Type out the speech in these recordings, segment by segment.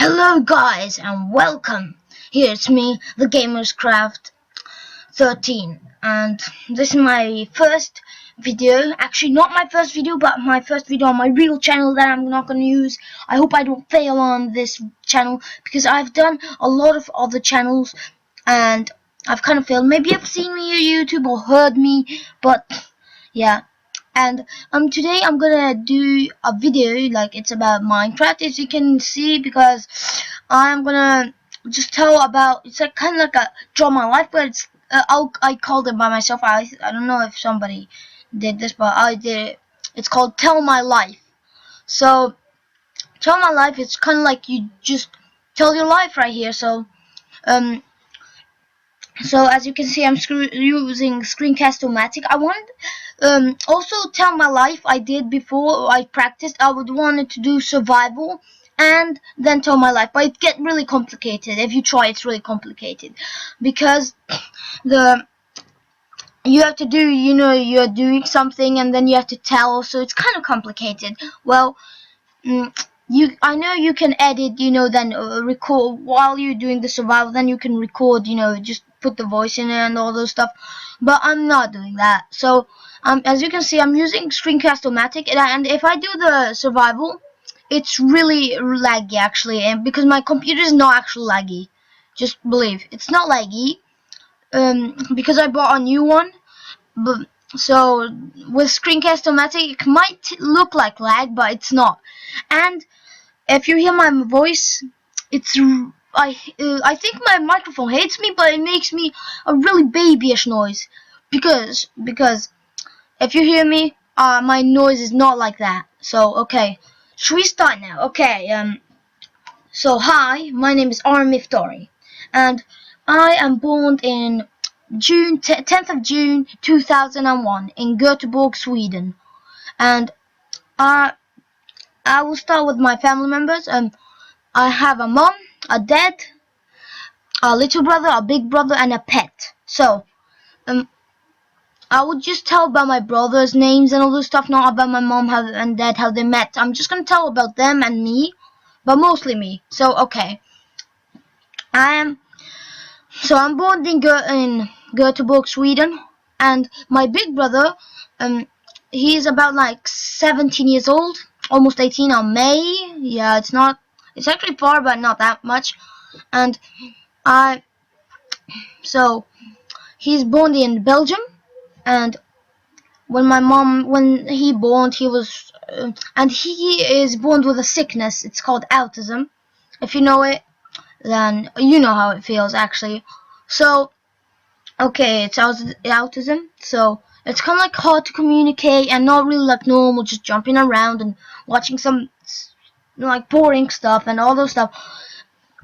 Hello guys and welcome. Here's me, the Gamerscraft 13, and this is my first video. Actually not my first video, but my first video on my real channel that I'm not gonna use. I hope I don't fail on this channel because I've done a lot of other channels and I've kind of failed. Maybe you've seen me on YouTube or heard me, but yeah. And today I'm gonna do a video like it's about Minecraft, as you can see, because I'm gonna just tell about, it's like kind of like a draw my life, but it's I called it by myself. I don't know if somebody did this, but I did it. It's called Tell My Life. So Tell My Life, it's kind of like you just tell your life right here. So as you can see, I'm using Screencast-O-Matic. I wanted also Tell My Life. I did before I practiced. I would wanted to do survival and then Tell My Life, but it get really complicated. If you try, it's really complicated because you have to do, you're doing something and then you have to tell, so it's kind of complicated. Well, I know you can edit, then record while you're doing the survival. Then you can record, just put the voice in it and all those stuff. But I'm not doing that. So as you can see, I'm using Screencast-O-Matic, and if I do the survival, it's really laggy actually, and because my computer is not actually laggy. Just believe it's not laggy. Because I bought a new one. But so with Screencast-O-Matic, it might look like lag, but it's not. And if you hear my voice, it's I think my microphone hates me, but it makes me a really babyish noise because if you hear me, my noise is not like that. So okay, should we start now? Okay. So hi, my name is Aram Miftari, and I am born in 10th of June 2001 in Göteborg, Sweden, and I will start with my family members. I have a mom, a dad, a little brother, a big brother, and a pet. So, I would just tell about my brother's names and all this stuff, not about my mom and dad, how they met. I'm just gonna tell about them and me, but mostly me. So, okay. I'm born in Göteborg, Sweden, and my big brother, he's about like 17 years old, almost 18 on May. Yeah, it's actually far, but not that much. And so he's born in Belgium, and when he born, he was, and he is born with a sickness. It's called autism. If you know it, then you know how it feels actually. So, okay, it's autism, so it's kind of like hard to communicate and not really like normal, just jumping around and watching some like boring stuff and all those stuff.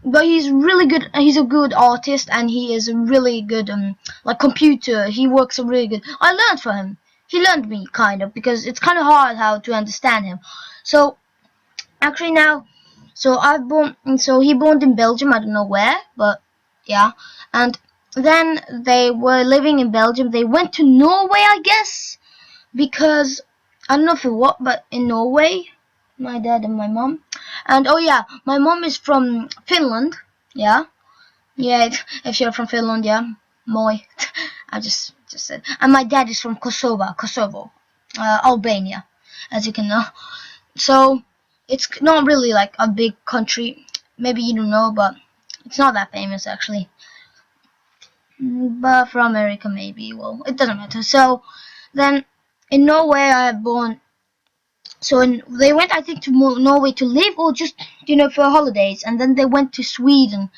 But he's really good. He's a good artist, and he is a really good like computer. He works really good. I learned from him. He learned me kind of, because it's kind of hard how to understand him. So actually now, so he born in Belgium. I don't know where, but yeah. And then they were living in Belgium. They went to Norway, I guess, because I don't know for what, but in Norway, my dad and my mom. And oh yeah, my mom is from Finland. Yeah, if you're from Finland, yeah, moi. I just said. And my dad is from Kosovo, Albania, as you can know. So it's not really like a big country. Maybe you don't know, but it's not that famous actually. But from America, maybe. Well, it doesn't matter. So then in Norway, I born. So they went, I think, to Norway to live, or just for holidays, and then they went to Sweden,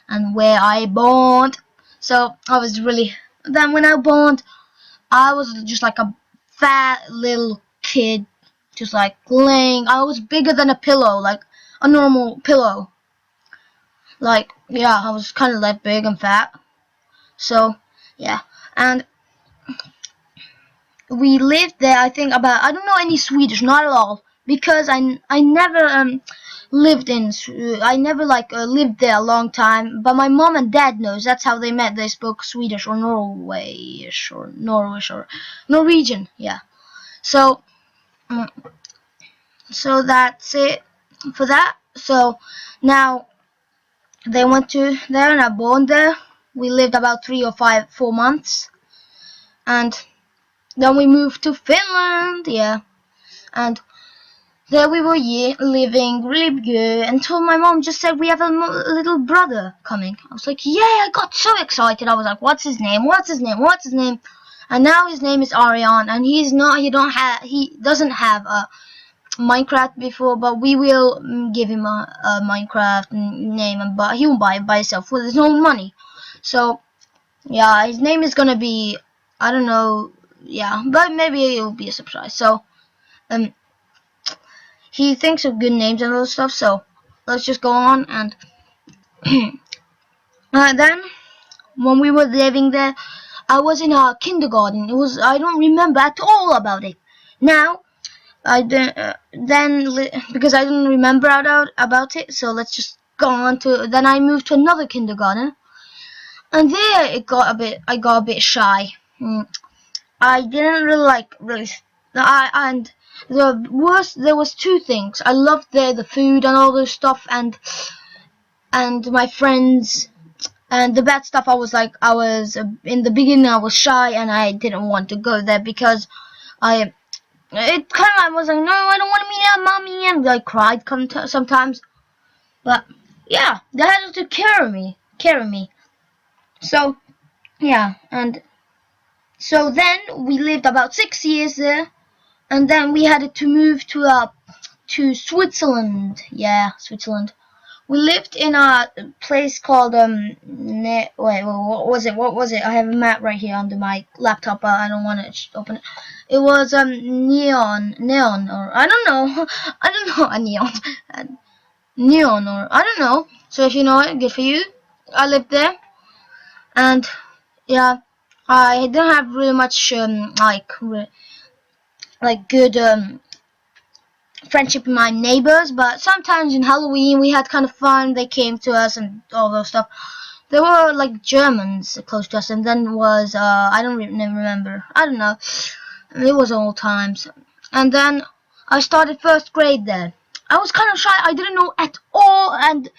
and where I born. So I was really. Then when I born, I was just like a fat little kid, just like laying. I was bigger than a pillow, like a normal pillow. Like, yeah, I was kind of like big and fat. So yeah, and we lived there, I think, about, I don't know any Swedish, not at all, because I never lived lived there a long time. But my mom and dad knows. That's how they met. They spoke Swedish or Norwegish or Norwegian. Yeah. So so that's it for that. So now they went to there and I born there. We lived about 4 months, and then we moved to Finland. Yeah, and there we were living really good until my mom just said we have a little brother coming. I was like, yeah, I got so excited. I was like, what's his name? What's his name? What's his name? And now his name is Arian, and he doesn't have a Minecraft before, but we will give him a Minecraft name, but he won't buy it by himself with his own money. So yeah, his name is gonna be, I don't know, yeah, but maybe it will be a surprise. So um, he thinks of good names and all that stuff. So let's just go on. And then when we were living there, I was in a kindergarten. I don't remember at all about it. Now I because I didn't remember about it. So let's just go on to. Then I moved to another kindergarten, and there I got a bit shy. I didn't really. And there was two things. I loved the food and all those stuff, and my friends. And the bad stuff, I was in the beginning I was shy and I didn't want to go there because I was like, no, I don't want to meet mommy, and I cried sometimes. But yeah, they had to carry me. So yeah, and so then we lived about 6 years there, and then we had to move to Switzerland. Yeah, Switzerland. We lived in a place called wait, what was it? What was it? I have a map right here under my laptop. I don't want to open it. It was neon, or I don't know, I don't know, a neon, or I don't know. So if you know it, good for you. I lived there, and yeah, I didn't have really much good friendship with my neighbors, but sometimes in Halloween we had kind of fun. They came to us and all those stuff. There were like Germans close to us, and then was I don't remember. I don't know. It was old times. And then I started first grade there. I was kind of shy. I didn't know at all. And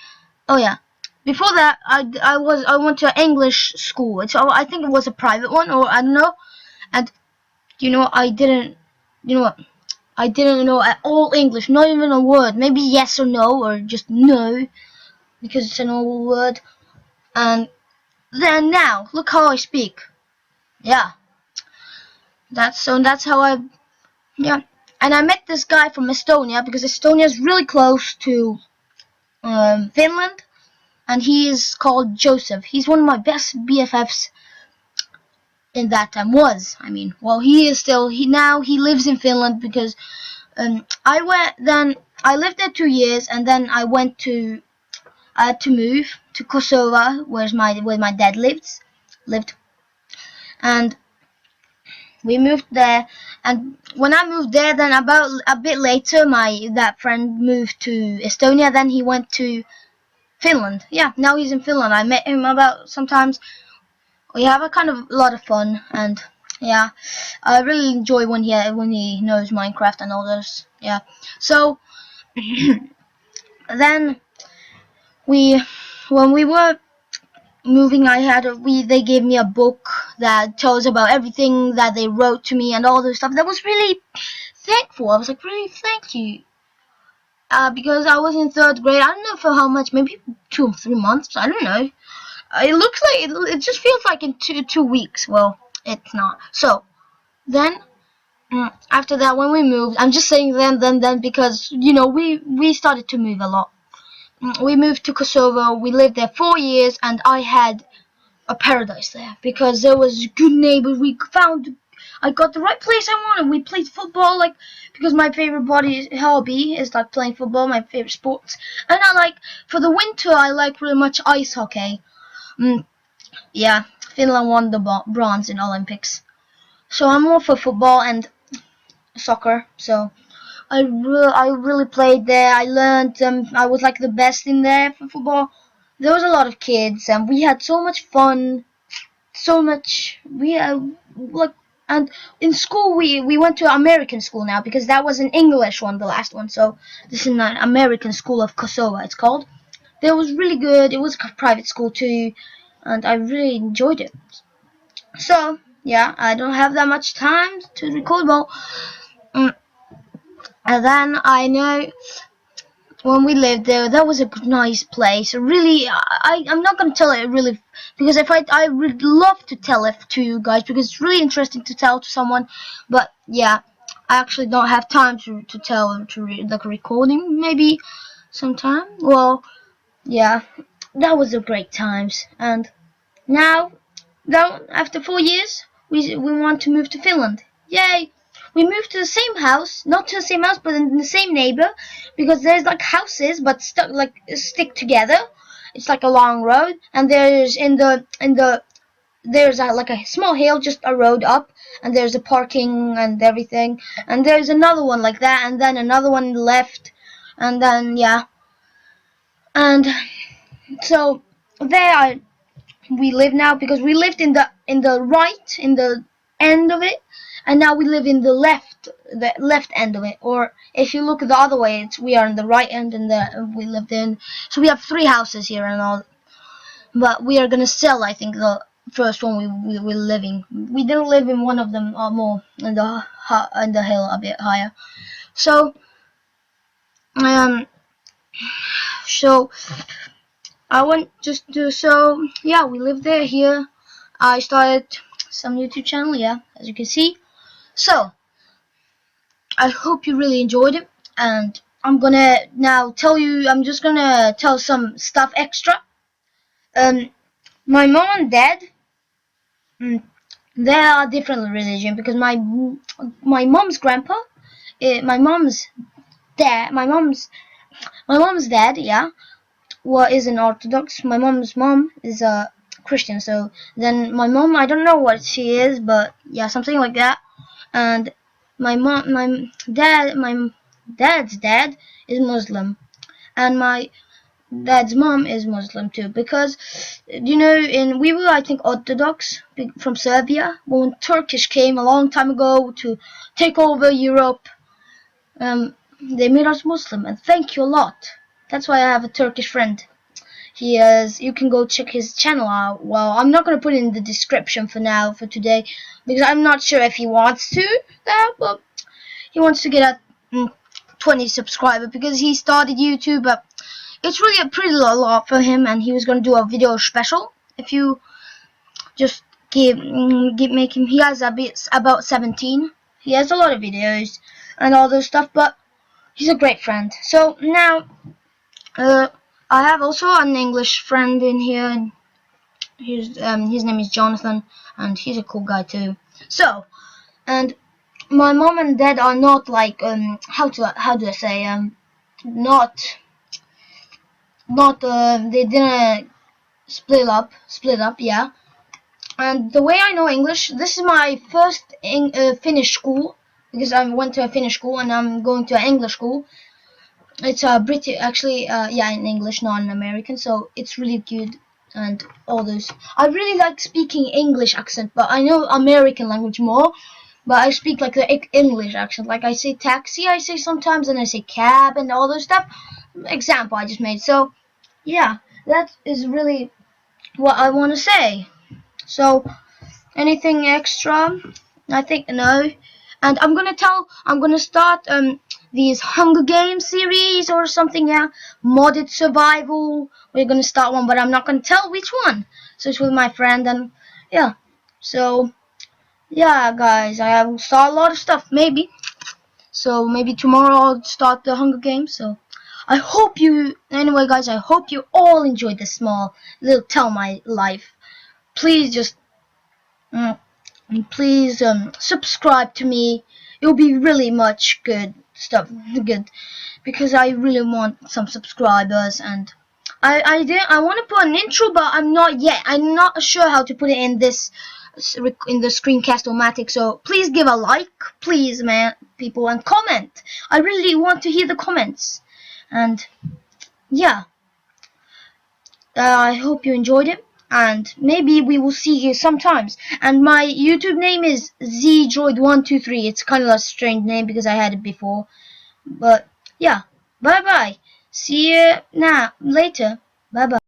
oh yeah, before that I went to English school. I think it was a private one, or I don't know. And you know I didn't. You know what? I didn't know at all English, not even a word. Maybe yes or no, or just no, because it's an old word. And then now, look how I speak. Yeah, that's how yeah. And I met this guy from Estonia, because Estonia is really close to Finland, and he is called Joseph. He's one of my best BFFs in that time. Well, he is still. Now he lives in Finland because I lived there 2 years, and then I had to move to Kosovo, where my dad lived, and we moved there. And when I moved there, then about a bit later, that friend moved to Estonia. Then he went to Finland. Yeah, now he's in Finland. I met him about sometimes. We have a kind of lot of fun, and yeah, I really enjoy when he knows Minecraft and all this. Yeah, so then when we were moving, they gave me a book that tells about everything that they wrote to me and all this stuff. That was really thankful. I was like, really, thank you. Because I was in third grade. I don't know for how much, maybe 2 or 3 months. I don't know. It looks like it just feels like in 2 weeks. Well, it's not. So then after that, when we moved, I'm just saying then because we started to move a lot. We moved to Kosovo. We lived there 4 years, and I had a paradise there because there was good neighbors. I got the right place I wanted. We played football, because my favorite hobby is playing football, my favorite sports. And for the winter, I like really much ice hockey. Yeah, Finland won the bronze in Olympics. So I'm more for football and soccer. So I really played there. I learned. I was the best in there for football. There was a lot of kids, and we had so much fun. So much. And in school we went to American school now, because that was an English one, the last one. So this is an American school of Kosovo, it's called. That was really good. It was a private school too, and I really enjoyed it. So yeah, I don't have that much time to record. Well, mm, and then I know when we lived there, that was a nice place. Really, I'm not gonna tell it really, because if I would love to tell it to you guys because it's really interesting to tell to someone, but yeah, I actually don't have time to tell like a recording maybe sometime. Well, yeah, that was a great times, and now, though, after 4 years, we want to move to Finland. Yay! We moved to the same house, not to the same house, but in the same neighbor, because there's like houses, but stuck like stick together. It's like a long road, and there's there's like a small hill, just a road up, and there's a parking and everything, and there's another one like that, and then another one left, and then yeah, and so there we live now, because we lived in the right in the end of it, and now we live in the left end of it. Or if you look the other way, we are in the right end, and we lived in. So we have 3 houses here and all, but we are gonna sell. I think the first one we were living. We didn't live in one of them, more in the hill a bit higher. So um so I went just to, so yeah, we live there here. I started some YouTube channel, yeah, as you can see. So I hope you really enjoyed it, and I'm gonna now tell you. I'm just gonna tell some stuff extra. My mom and dad, mm, they are different religion, because my mom's grandpa, my mom's dad, my mom's dad, yeah, is an Orthodox. My mom's mom is a Christian. So then my mom, I don't know what she is, but yeah, something like that. And my dad's dad is Muslim, and my dad's mom is Muslim too. Because we were, I think, Orthodox from Serbia. But when Turkish came a long time ago to take over Europe, they made us Muslim, and thank you a lot. That's why I have a Turkish friend. You can go check his channel out. Well, I'm not gonna put it in the description for now, for today, because I'm not sure if he wants to that, but he wants to get at 20 subscribers, because he started YouTube, but it's really a pretty lot for him, and he was gonna do a video special. If you just make him, he has about 17. He has a lot of videos and all those stuff, but he's a great friend. So now, I have also an English friend in here, and his name is Jonathan, and he's a cool guy too. So, and my mom and dad are not like how do I say not they didn't split up, yeah. And the way I know English, this is my first Finnish school, because I went to a Finnish school and I'm going to an English school. It's British, actually, yeah, in English, not in American, so it's really good. And all those, I really like speaking English accent, but I know American language more. But I speak like the English accent. Like I say taxi, I say sometimes, and I say cab and all those stuff. Example I just made. So yeah, that is really what I want to say. So anything extra? I think no. And I'm gonna start these Hunger Games series or something, yeah. Modded survival. We're gonna start one, but I'm not gonna tell which one. So it's with my friend, and yeah. So yeah, guys, I will start a lot of stuff, maybe. So maybe tomorrow I'll start the Hunger Games. So I hope anyway, guys, I hope you all enjoyed this small little tell my life. Please just please subscribe to me. It will be really much good stuff, because I really want some subscribers. And I want to put an intro, but I'm not sure how to put it in this in the Screencast-O-Matic. So please give a like, please, man, people, and comment. I really want to hear the comments. And yeah, I hope you enjoyed it, and maybe we will see you sometimes. And my YouTube name is ZDroid123. It's kind of a strange name because I had it before. But yeah, bye bye. See you later. Bye bye.